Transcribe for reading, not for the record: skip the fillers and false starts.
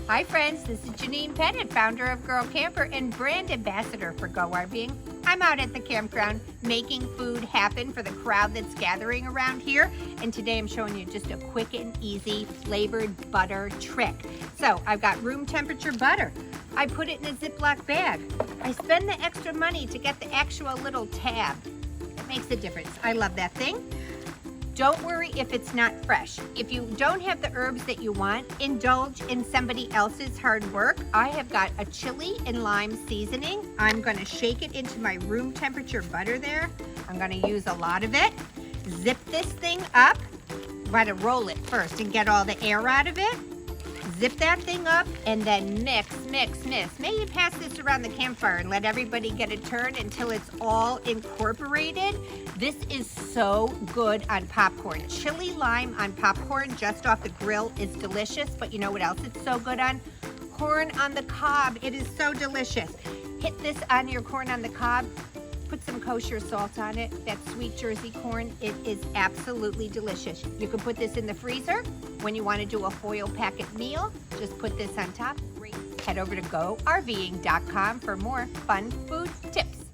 Hi friends, this is Janine Pettit, founder of Girl Camper and brand ambassador for Go RVing. I'm out at the campground making food happen for the crowd that's gathering around here, and today I'm showing you just a quick and easy flavored butter trick. So I've got room temperature butter. I put it in a Ziploc bag. I spend the extra money to get the actual little tab. It makes a difference. I love that thing. Don't worry if it's not fresh. If you don't have the herbs that you want, indulge in somebody else's hard work. I have got a chili and lime seasoning. I'm gonna shake it into my room temperature butter there. I'm gonna use a lot of it. Zip this thing up. Gotta roll it first and get all the air out of it. Zip that thing up and then mix. Maybe pass this around the campfire and let everybody get a turn until it's all incorporated. This is so good on popcorn. Chili lime on popcorn just off the grill is delicious, but you know what else it's so good on? Corn on the cob. It is so delicious. Hit this on your corn on the cob. Put some kosher salt on it, that sweet Jersey corn. It is absolutely delicious. You can put this in the freezer. When you want to do a foil packet meal, just put this on top. Head over to GoRVing.com for more fun food tips.